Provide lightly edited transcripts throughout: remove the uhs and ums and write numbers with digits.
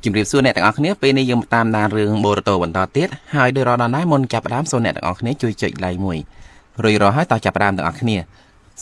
ជំរាបសួរអ្នកទាំងអស់គ្នាពេលនេះយើងតាមដានរឿងបូរ៉ូតូបន្តទៀតហើយដោយរដណដែរមុនចាប់ផ្ដើមសូមអ្នកទាំងអស់គ្នាជួយចុច like មួយរួចរាល់ហើយតោះចាប់ផ្ដើមទាំងអស់គ្នា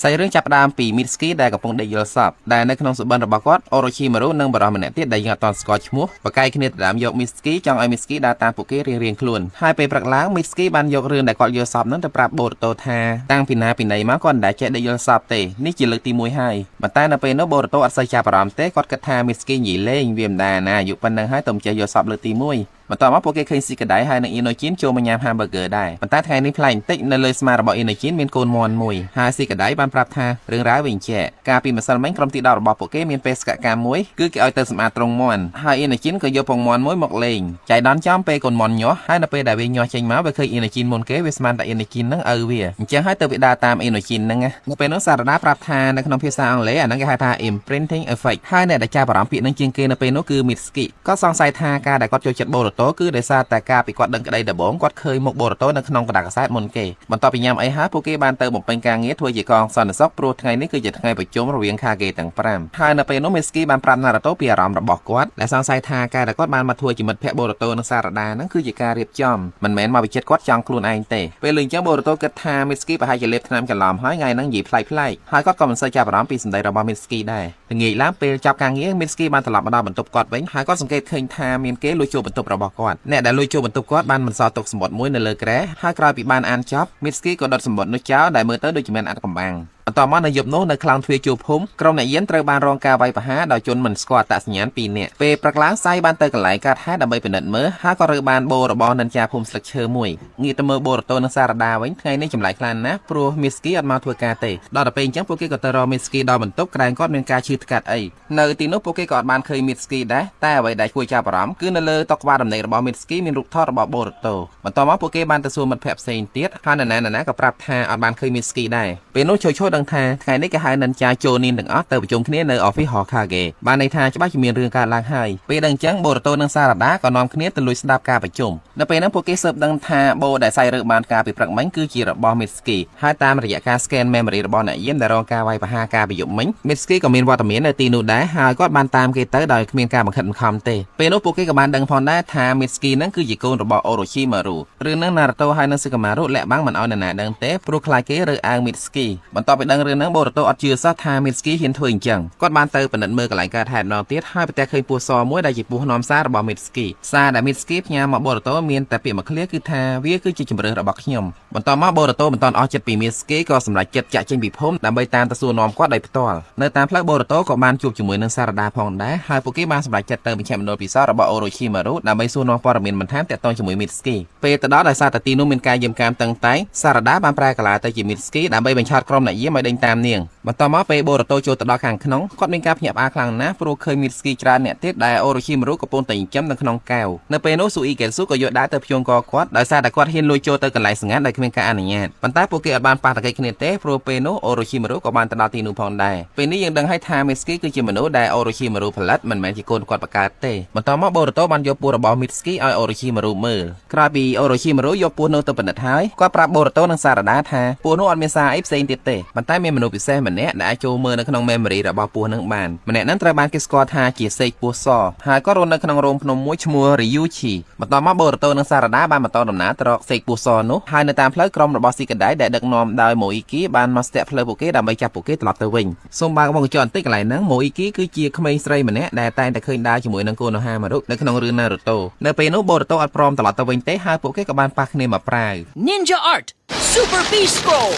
សាច់រឿងចាប់ផ្ដើមពី Mitsuki ដែលកំពុងដេកយល់សប្តិដែលនៅក្នុងសុបិនរបស់គាត់ Orochimaru និងបរិសម្នាក់ទៀតដែលយើងអត់ទាន់ស្គាល់ឈ្មោះបកាយគ្នាដណ្ដើមយក Mitsuki ចង់ឲ្យ Mitsuki ដើរតាមពួកគេរៀងៗខ្លួនហើយពេលព្រឹកឡើង Mitsuki បានយករឿងដែលគាត់យល់សប្តិនោះទៅប្រាប់ Boruto ថាតាំងពីណាពីណីមកគាត់មិនដែលចេះដេកយល់សប្តិទេនេះជាលើកទី1ហើយប៉ុន្តែនៅពេលនោះ Boruto អត់សូវចាប់អារម្មណ៍ទេគាត់គិតថា Mitsuki និយាយលេងវាមិនដែរណាអាយុប៉ុណ្ណឹងហើយទៅចេះយល់សប្តិលើកទី1បន្ទាប់មកពួកគេឃើញស៊ីកាដៃហើយនិងអ៊ីណូជីនចូលមកញ៉ាំ hamburger ដែរប៉ុន្តែថ្ងៃនេះប្លែកបន្តិចនៅលើស្មារបស់អ៊ីណូជីនមានកូនមាន់មួយហើយស៊ីកាដៃបានប្រាប់ថារឿងរ៉ាវវិញជាកាលពីម្សិលមិញក្រុមទី10របស់ពួកគេមានបេសកកម្មមួយគឺគេឲ្យទៅសម្អាតត្រង់មាន់ហើយអ៊ីណូជីនក៏យកពងមាន់មួយមកលេងចៃដន្យចំពេលកូនមាន់ញាស់ហើយនៅពេលដែលវាញាស់ចេញមកវាឃើញអ៊ីណូជីនមុនគេវាស្មានតែអ៊ីណូជីននឹងឪវាអញ្ចឹងហើយទៅវាដើរតាមអ៊ីណូជីននឹងនៅពេលនោះសារដាប្រាប់ថានៅក្នុងភាសាអង់គ្លេសអាហ្នឹងគេហៅថា imprinting effect ហើយអ្នកដែលចាប់អារម្មណ៍ពាក្យនឹងជាងគេនៅពេលនោះគឺ Mitsuki ក៏សង្ស័យថាការដែលគាត់ចូលចិត្ត Boruto គឺដោយសារតែការពីគាត់ដឹងក្តីដំបូងគាត់ឃើញមុខ Boruto នៅក្នុងកណ្ដាលកាសែតមុនគេបន្ទាប់ពីញ៉ាំអីហើយពួកគេបានទៅបំពេញការងារធ្វើជាកងសន្តិសុខព្រោះថ្ងៃនេះគឺជាថ្ងៃប្រជុំរវាង Kage ទាំង5ហើយនៅពេលនោះ Mitsuki បានប្រាប់ Naruto ពីអារម្មណ៍របស់គាត់ដែលសង្ស័យថាការដែលគាត់បានមកធ្វើជាមិត្តភក្តិ Boruto និងសារដាហ្នឹងគឺជាការរៀបចំមិនមែនមកវិចិត្រគាត់ចង់ខ្លួនឯងទេពេលលេងចឹង Boruto គិតថា Mitsuki ប្រហែលជាលេបថ្នាំច្រឡំហើយថ្ងៃហ្នឹងនិយាយប្លែកៗហើយគាត់ក៏មិនសូវចាប់អារម្មណ៍ពីសម្ដីរបស់ Mitsuki ដែរល្ងាចឡើងពេលចាប់ការងារ Mitsuki បានត្រឡប់មកដល់បន្ទប់គាត់វិញហើយគាត់សង្កេតឃើញថាមានគេលួចចូលបន្ទប់របស់គាត់អ្នកដែលលួចចូលបន្ទប់គាត់បានបន្សល់ទុកសំបុត្រមួយនៅលើគ្រែហើយក្រោយពីបានអានចប់ Mitsuki ក៏ដុតសំបុត្រនោះចោលដែលមើលទៅដូចជាមានអាត់កំបាំងបន្ទាប់មកនៅយប់នោះនៅខ្លោងទ្វារជួរភូមិក្រុមអ្នកយានត្រូវបានរងការវាយប្រហារដោយជនមិនស្គាល់អត្តសញ្ញាណ2នាក់ពេលព្រឹកឡើងសៃបានទៅកន្លែងកើតហេតុដើម្បីពិនិត្យមើលហើយក៏រើបានបូរបស់និនចាភូមិស្លឹកឈើមួយងាកទៅមើល Boruto និងសារដាវិញថ្ងៃនេះចម្លែកខ្លាំងណាស់ព្រោះ Mitsuki អត់មកធ្វើការទេដល់ទៅពេលអញ្ចឹងពួកគេក៏ទៅរក Mitsuki ដល់បន្ទប់ក្រែងគាត់មានការឈឺថ្កាត់អីនៅទីនោះពួកគេក៏អត់បានឃើញ Mitsuki ដែរតែអ្វីដែលគួរចាប់អារម្មណ៍គឺនៅលើតុក្បាលដំណេករបស់ Mitsuki មានរូបថតរបស់ Boruto បន្ទាប់មកពួកគេបានទៅសួរមិត្តភក្តិផ្សេងទៀតហើយនរណាក៏ប្រាប់ថាអត់បានឃើញ Mitsuki ដែរពេលនោះជួយដឹងថាថ្ងៃនេះគេហៅនិនចាចូលនីនទាំងអស់ទៅប្រជុំគ្នានៅ Office Hokage បានន័យថាច្បាស់ជាមានរឿងកើតឡើងហើយពេលដឹងអញ្ចឹង Boruto និងសារដាក៏នាំគ្នាទៅលួចស្ដាប់ការប្រជុំនៅពេលហ្នឹងពួកគេស៊ើបដឹងថាបូដែលសៃរើបានការពីព្រឹកមិញគឺជារបស់ Mitsuki ហើយតាមរយៈការ scan memory របស់អ្នកយាមដែលរងការវាយប្រហារការពីយប់មិញ Mitsuki ក៏មានវត្តមាននៅទីនោះដែរហើយគាត់បានតាមគេទៅដោយគ្មានការបង្ខិតបង្ខំទេពេលនោះពួកគេក៏បានដឹងផងដែរថា Mitsuki ហ្នឹងគឺជាកូនរបស់ Orochimaru រឿងហ្នឹង Naruto ហើយនិង Shikamaru លាក់បាំងមិនឲ្យនរណាដឹងទេព្រោះខ្លាចគេរើអាង Mitsuki បន្ទាប់ពីដឹងរឿងហ្នឹង Boruto អត់ជឿសោះថា Mitsuki ហ៊ានធ្វើអញ្ចឹងគាត់បានទៅពិនិត្យមើលកន្លែងកើតហេតុម្ដងទៀតហើយប្រទះឃើញពស់សមួយដែលជាពស់នាំសាររបស់ Mitsuki សារដែល Mitsuki ផ្ញើមក Boruto មានតែពាក្យមួយឃ្លាគឺថាវាគឺជាជំរឿសរបស់ខ្ញុំបន្ទាប់មក Boruto មិនទាន់អស់ចិត្តពី Mitsuki ក៏សម្រេចចិត្តចាក់ចេញពីភូមិដើម្បីតាមទៅសួរនាំគាត់ដោយផ្ទាល់នៅតាមផ្លូវ Boruto ក៏បានជួបជាមួយនឹងសារដាផងដែរហើយពួកគេបានសម្រេចចិត្តទៅមជ្ឈមណ្ឌលពិសោធន៍របស់ Orochimaru ដើម្បីសួរនាំព័ត៌មានបន្ថែមទាក់ទងជាមួយ Mitsuki ពេលទៅដល់ដោយសារតែទីនោះមានការយាមកាមតឹងតែងសារដាបានប្រែកាឡាទៅជា Mitsuki ដើម្បីបញ្ឆោតក្រុមអ្នកយាមឲ្យដេញតាមនាងបន្ទាប់មកពេល Boruto ចូលទៅដល់ខាងក្នុងគាត់មានការភ្ញាក់ផ្អើលខ្លាំងណាស់ព្រោះឃើញ Mitsuki ច្រើនអ្នកទៀតដែល Orochimaru កំពុងតែចិញ្ចឹមនៅក្នុងកែវនៅពេលនោះ Suigetsu ក៏យកដាវទៅភ្ជួងកគាត់ដោយសារតែគាត់ហ៊ានលួចចូលទៅកន្លែងសម្ងាត់ដោយគ្មានការអនុញ្ញាតប៉ុន្តែពួកគេអត់បានប៉ះទង្គិចគ្នាទេព្រោះពេលនោះ Orochimaru ក៏បានទៅដល់ទីនោះផងដែរពេលនេះយើងដឹងហើយថា Mitsuki គឺជាមនុស្សដែល Orochimaru ផលិតមិនមែនជាកូនគាត់បង្កើតទេបន្ទាប់មក Boruto បានយកពស់របស់ Mitsuki ឲ្យ Orochimaru មើលក្រោយពី Orochimaru យកពស់នោះទៅពិនិត្យហើយគាត់ប្រាប់ Boruto និងសារដាថាពស់នោះអត់មានសារអីផ្សេងទៀតទេប៉ុន្តែមានមនុស្សពិសេសម្នាក់ដែលអាចចូលមើលនៅក្នុង memory របស់ពស់នឹងបានម្នាក់ហ្នឹងត្រូវបានគេស្គាល់ថាជាសេកពស់សហើយគាត់រស់នៅក្នុងរោងភ្នំមួយឈ្មោះ Ryuchi បន្ទាប់មក Boruto និងសារដាបានបន្តដំណើរទៅរកសេកពស់សនោះហើយនៅតាមផ្លូវក្រុមរបស់ Shikadai ដែលដឹកនាំដោយ Moiki បានមកស្ទាក់ផ្លូវពួកគេដើម្បីចាប់ពួកគេត្រឡប់ទៅវិញសូមបើកវងកញ្ចក់បន្តិចកន្លែងហ្នឹង Moiki គឺជាក្មេងស្រីម្នាក់ដែលតែងតែឃើញដើរជាមួយនឹង Konohamaru នៅក្នុងរឿង Naruto នៅពេលនោះ Boruto អត់ព្រមត្រឡប់ទៅវិញទេហើយពួកគេក៏បានប៉ះគ្នាមកប្រាវ Ninja Art Super Beast Scroll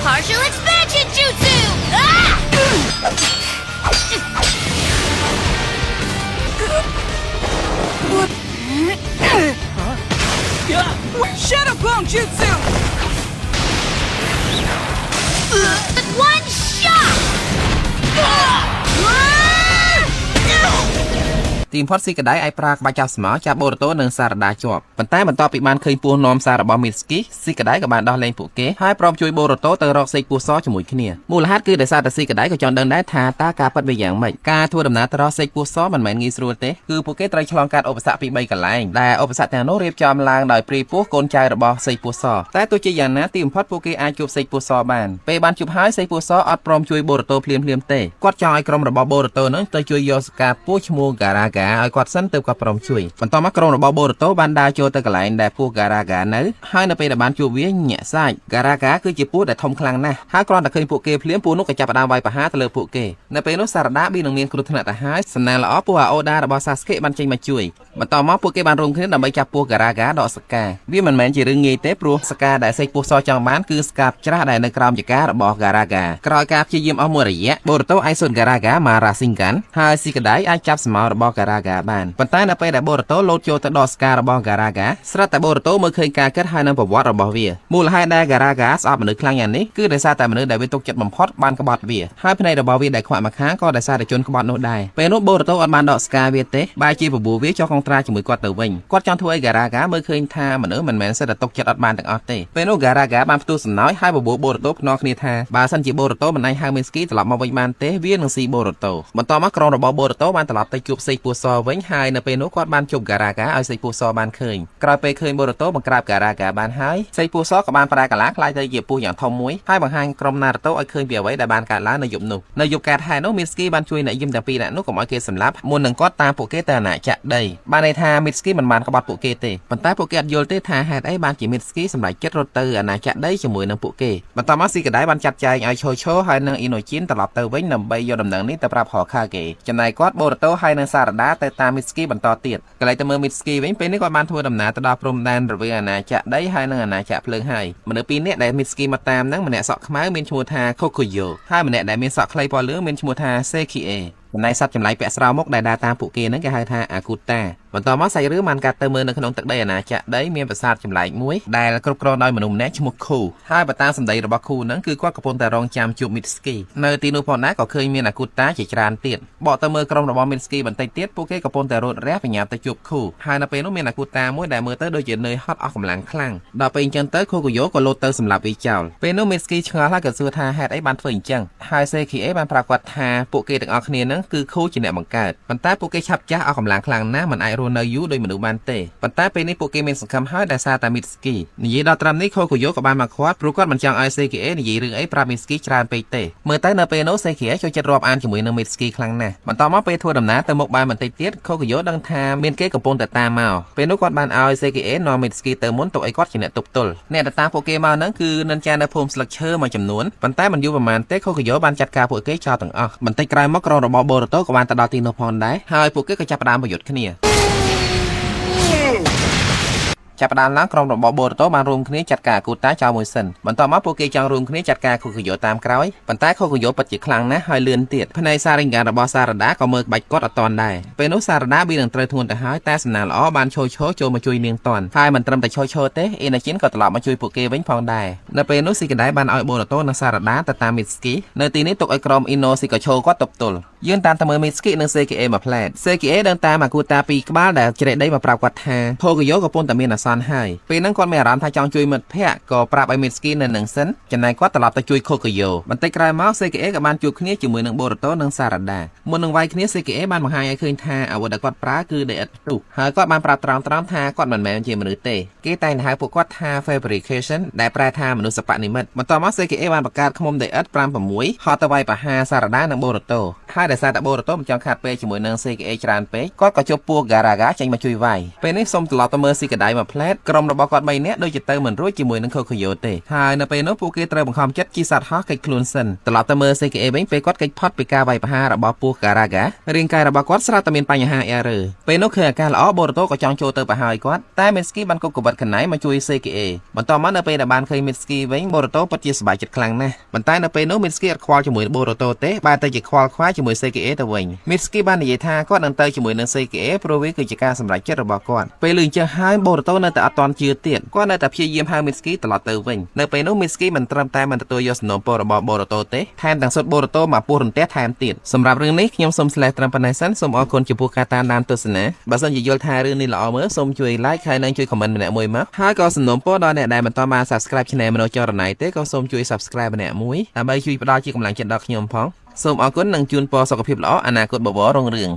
Partial expansion jutsu! Ah! Shadow Clone Jutsu One shot! ទី ទីបំផុតស៊ីកដៃអាចប្រើក្បាច់ចាប់ស្មោចាប់បូរ៉ូតូនិងសារដាជាប់ប៉ុន្តែបន្ទាប់ពីបានឃើញពស់នាំសាររបស់មីតស្គីស៊ីកដៃក៏បានដោះលែងពួកគេហើយព្រមជួយបូរ៉ូតូទៅរកសេកពស់សជាមួយគ្នាមូលហេតុគឺដោយសារតែស៊ីកដៃក៏ចង់ដឹងដែរថាតើការប៉ັດវាយ៉ាងម៉េចការធ្វើដំណើរទៅរកសេកពស់សមិនមែនងាយស្រួលទេគឺពួកគេត្រូវឆ្លងកាត់ឧបសគ្គពី3កន្លែងដែលឧបសគ្គទាំងនោះរៀបចំឡើងដោយព្រាយពស់កូនចៅរបស់សេកពស់សតែទោះជាយ៉ាងណាទីបំផុតពួកគេអាចជួបសេកពស់សបានពេលបានជួបហើយសេកពស់សអត់ព្រមជួយបូរ៉ូតូភ្លាមទេគាត់ចង់ឲ្យក្រុមរបស់បូរ៉ូតូនឹងទៅជួយយកសកាពស់ឈ្មោះហ្គារ៉ាហ្គាឲ្យគាត់សិនទើបគាត់ព្រមជួយបន្ទាប់មកក្រុមរបស់បូរ៉ូតូបានដើរចូលទៅកន្លែងដែលពស់ហ្គារ៉ាហ្គានៅហើយនៅពេលដែលបានជួបវាញាក់សាច់ហ្គារ៉ាហ្គាគឺជាពស់ដែលធំខ្លាំងណាស់ហើយគ្រាន់តែឃើញពួកគេភ្លាមពស់នោះក៏ចាប់ផ្ដើមវាយប្រហារទៅលើពួកគេនៅពេលនោះសារដាប៊ីនឹងមានគ្រោះថ្នាក់ទៅហើយសំណាងល្អពស់អាអូដារបស់សាស្កេបានចេញមកជួយបន្ទាប់មកពួកគេបានរួមគ្នាដើម្បីចាប់ពស់ហ្គារ៉ាហ្គាដកសកាវាមិនមែនជារឿងងាយទេព្រោះសកាដែលសេកពស់សចង់បានគឺស្កាបច្រាស់ដែលនៅក្រោមចការបស់ហ្គារ៉ាហ្គាក្រោយការព្យាយាមអស់មួយរយៈបូរ៉ូតូអាចសុនហ្គារ៉ាហ្គាមករ៉ាស៊ីងកាន់ហើយស៊ីកដៃអាចចាប់ស្មោរបស់ហ្គារ៉ាហ្គាបានប៉ុន្តែនៅពេលដែលបូរ៉ូតូលោតចូលទៅដកស្ការបស់ហ្គារ៉ាហ្គាស្រាប់តែបូរ៉ូតូមើលឃើញការគិតហើយនឹងប្រវត្តិរបស់វាមូលហេតុដែលហ្គារ៉ាហ្គាស្អប់មនុស្សខ្លាំងយ៉ាងនេះគឺដោយសារតែមនុស្សដែលវាទុកចិត្តបំផុតបានក្បត់វាហើយភ្នែករបស់វាដែលខ្វាក់មកខាងក៏ដោយសារតែជនក្បត់នោះដែរពេលនោះបូរ៉ូតូអត់បានដកស្កាវាទេបែរជាបបួលវាចុះកងត្រាជាមួយគាត់ទៅវិញគាត់ចង់ធ្វើឲ្យហ្គារ៉ាហ្គាមើលឃើញថាមនុស្សមិនមែនសិតតែទុកចិត្តអត់បានទាំងអស់ទេពេលនោះហ្គារ៉ាហ្គាបានផ្ទុះសំណោចហើយបបួលបូរ៉ូតូភ្នាល់គ្នាថាបើសិនជាបូរ៉ូតូមិនអាចហៅមីស្គីត្រឡប់មកវិញបានទេវានឹងស៊ីបូរ៉ូតូបន្ទាប់មកក្រុមរបស់បូរ៉ូតូបានត្រឡប់ទៅជួបសេកពស់សវិញហើយនៅពេលនោះគាត់បានជួបហ្គារ៉ាហ្គាឲ្យសេកពស់សបានឃើញក្រោយពេលឃើញបូរ៉ូតូបង្ក្រាបហ្គារ៉ាហ្គាបានហើយសេកពស់សក៏បានប្រែកាឡាខ្លាយទៅជាពស់យ៉ាងធំមួយហើយបង្ហាញក្រុមណារូតូឲ្យឃើញពីអ្វីដែលបានកើតឡើងនៅយប់នោះនៅយប់កើតហេតុនោះមីស្គីបានជួយអ្នកយឹមទាំងពីរនាក់នោះកុំឲ្យគេសម្លាប់មុននឹងគាត់តាមពួកគេទៅអាណាចក្រដីបានន័យថាមីស្គីមិនបានក្បត់ពួកគេទេប៉ុន្តែពួកគេអត់យល់ទេថាហេតុអីបានជាមីស្គីសម្រេចចិត្តរត់ទៅអាណាចក្រដីជាមួយនឹងពួកគេបន្ទាប់មកស៊ីកដៃបានចាត់ចែងឲ្យឈោហើយនិងអ៊ីណូជីនត្រឡប់ទៅវិញដើម្បីយកដំណឹងនេះទៅប្រាប់ហោខាហ្គេចំណែកគាត់បូរ៉ូតូហើយនិងសារដាទៅតាមមីស្គីបន្តទៀតកន្លែងទៅមើលមីស្គីវិញពេលនេះគាត់បានធ្វើដំណើរទៅដល់ព្រំដែនរវាងអាណាចក្រដីហើយនិងអាណាចក្រភ្លើងហើយមនុស្សពីរនាក់ដែលមីស្គីមកតាមហ្នឹងម្នាក់សក់ខ្មៅមានឈ្មោះថាខូកូយ៉ូហើយម្នាក់ដែលមានសក់ខ្លីពណ៌លឿងមានឈ្មោះថាសេគីអេចំណែកសត្វចម្លែកពាក់ស្រោមមុខដែលដើរតាមពួកគេហ្នឹងគេហៅថាអាគូតាបន្តមកសាច់រឿងបានកាត់ទៅមើលនៅក្នុងទឹកដីអាណាចក្រដីមានប្រាសាទចម្លែកមួយដែលគ្រប់គ្រងដោយមនុស្សម្នាក់ឈ្មោះខូហើយបើតាមសម្ដីរបស់ខូហ្នឹងគឺគាត់កំពុងតែរងចាំជួបមីតស្គីនៅទីនោះផងដែរក៏ឃើញមានអាគូតាជាច្រើនទៀតបកទៅមើលក្រុមរបស់មីតស្គីបន្តិចទៀតពួកគេកំពុងតែរត់រះបញ្ញាទៅជួបខូហើយនៅពេលនោះមានអាគូតាមួយដែលមើលទៅដូចជានឿយហត់អស់កម្លាំងខ្លាំងដល់ពេលអញ្ចឹងទៅខូកូយ៉ូក៏លោតទៅសម្លាប់វាចោលពេលនោះមីតស្គីឆ្ងល់ហើយក៏សួរថាហេតុអីបានធ្វើអញ្ចឹងហើយសេគីអេបានប្រាប់គាត់ថាពួកគេទាំងអស់គ្នាហ្នឹងគឺខូជាអ្នកបង្កើតប៉ុន្តែពួកគេឆាប់ចាស់អស់កម្លាំងខ្លាំងណាស់មិនអាចរស់នៅយូរដោយមនុស្សបានទេប៉ុន្តែពេលនេះពួកគេមានសង្ឃឹមហើយដែលសារតែមីតស្គីនិយាយដល់ត្រឹមនេះខូកូយ៉ូក៏បានមកខាត់ព្រោះគាត់មិនចង់ឲ្យសេគីអេនិយាយរឿងអីប្រាប់មីតស្គីច្រើនពេកទេមើលទៅនៅពេលនោះសេគីអេចូលចិត្តរាប់អានជាមួយនឹងមីតស្គីខ្លាំងណាស់បន្តមកពេលធ្វើដំណើរទៅមុខបានបន្តិចទៀតខូកូយ៉ូដឹងថាមានគេកំពុងតែតាមមកពេលនោះគាត់បានឲ្យសេគីអេនាំមីតស្គីទៅមុនទុកឲ្យគាត់ជាអ្នកទប់ទល់អ្នកដែលតាមពួកគេមកហ្នឹងគឺនិនចានៅភូមិស្លឹកឈើមួយចំនួនប៉ុន្តែមិនយូរប៉ុន្មានទេខូកូយ៉ូបានចាត់ការពួកគេចោលទាំងអស់បន្តិចក្រោយមកក្រុមរបស់បូរ៉ូតូក៏បានទៅដល់ទីនោះផងដែរហើយពួកគេក៏ចាប់ផ្ដើមប្រយុទ្ធគ្នាចាប់ផ្ដើមឡើងក្រុមរបស់បូរ៉ូតូបានរួមគ្នាចាត់ការអាគូតាចោលមួយសិនបន្ទាប់មកពួកគេចង់រួមគ្នាចាត់ការខូកូយ៉ូតាមក្រោយប៉ុន្តែខូកូយ៉ូពិតជាខ្លាំងណាស់ហើយលឿនទៀតផ្នែកសារ៉េងការបស់សារដាក៏មើលក្បាច់គាត់អត់តាន់ដែរពេលនោះសារដាប៊ីនឹងត្រូវធ្ងន់ទៅហើយតែសំណាងល្អបានឈោចូលមកជួយនាងតាន់ហើយមិនត្រឹមតែឈោទេអ៊ីណាជីនក៏ត្រឡប់មកជួយពួកគេវិញផងដែរនៅពេលនោះស៊ីកដៃបានឲ្យបូរ៉ូតូនិងសារដាទៅតាមមីតស្គីនៅទីនេះទុកឲ្យក្រុមអ៊ីណូស៊ីកាឈូគាត់ទប់ទល់យើងតាមទៅមើលមីតស្គីនិងសេគីអេមកផ្លែតសេគីអេដឹងតាមអាគូតាពីរក្បាលដែលជ្រែកដីមកប្រាប់គាត់ថាខូកូយ៉ូកំពុងតែមានអាសន្នហើយពេលហ្នឹងគាត់មានអារម្មណ៍ថាចង់ជួយមិត្តភក្តិក៏ប្រាប់ឲ្យមីតស្គីនៅនឹងសិនចំណែកគាត់ត្រឡប់ទៅជួយខូកូយ៉ូបន្តិចក្រោយមកសេគីអេក៏បានជួបគ្នាជាមួយនឹងបូរ៉ូតូនិងសារដាមុននឹងវាយគ្នាសេគីអេបានបង្ហាញឲ្យឃើញថាអាវុធដែលគាត់ប្រើគឺដីឥដ្ឋផ្ទុះហើយគាត់បានប្រាប់ត្រង់ថាគាត់មិនមែនជាមនុស្សទេគេតែងតែហៅពួកគាត់ថា fabrication ដែលប្រែថាមនុស្សសិប្បនិម្មិតបន្ទាប់មកសេគីអេបានបង្កើតឃ្មុំដីឥដ្ឋ 5-6 ហត់ទៅវាយប្រហារសារដានិងបូរ៉ូតូហើយដោយសារតែបូរ៉ូតូមិនចង់ខាត់ពេកជាមួយនឹងសេគីអេច្រើនពេកគាត់ក៏ជួបពួកហ្គារ៉ាហ្គាចេញមកជួយវាយពេលនេះសុំត្រឡប់ទៅមើលស៊ីកដៃមកផ្លែតក្រុមរបស់គាត់3នាក់ដូចជាទៅមិនរួចជាមួយនឹងខូកូយ៉ូទេហើយនៅពេលនោះពួកគេត្រូវបង្ខំចិត្តជិះសត្វហោះគេចខ្លួនសិនត្រឡប់ទៅមើលសេគីអេវិញពេលគាត់គេចផុតពីការវាយប្រហាររបស់ពួកហ្គារ៉ាហ្គារាងកាយរបស់គាត់ស្រាប់តែមានបញ្ហាអ៊ែរឺពេលនោះឃើញអាការល្អបូរ៉ូតូក៏ចង់ចូលទៅប្រហារគាត់តែមីតស្គីបានគប់កវិតកណៃមកជួយសេគីអេបន្តមកនៅពេលដែលបានឃើញមីតស្គីវិញបូរ៉ូតូពិតជាសប្បាយចិត្តខ្លាំងណាស់ប៉ុន្តែនៅពេលនោះមីតស្គីអត់ខ្វល់ជាមួយបូរ៉ូតូទេបែរទៅជាខ្វល់ខ្វាយជាមួយសេគីអេទៅវិញមីតស្គីបាននិយាយថាគាត់នឹងទៅជាមួយនឹងសេគីអេព្រោះវាគឺជាការសម្រេចចិត្តរបស់គាត់ពេលលឺអញ្ចឹងហើយបូរ៉ូតូនៅ នៅតែអត់ទាន់ជឿទៀតគាត់នៅតែព្យាយាមហៅ Mitsuki ត្រឡប់ទៅវិញនៅពេលនោះ Mitsuki មិនត្រឹមតែមិនទទួលយកសំណូមពររបស់ Boruto ទេថែមទាំងសុទ្ធ Boruto មកពោះរន្ទះថែមទៀតសម្រាប់រឿងនេះខ្ញុំសូមស្លេះត្រឹមប៉ុណ្ណេះសិនសូមអរគុណចំពោះការតាមដានទស្សនាបើសិនជាយល់ថារឿងនេះល្អមើលសូមជួយ like ហើយនិងជួយ comment ម្នាក់មួយមកហើយក៏សំណូមពរដល់អ្នកដែលមិនទាន់បាន subscribe channel មនោចរណៃទេក៏សូមជួយ subscribe ម្នាក់មួយដើម្បីជួយផ្ដល់ជាកម្លាំងចិត្តដល់ខ្ញុំផងសូមអរគុណនិងជូនពរសុខភាពល្អអនាគតបបររុងរឿង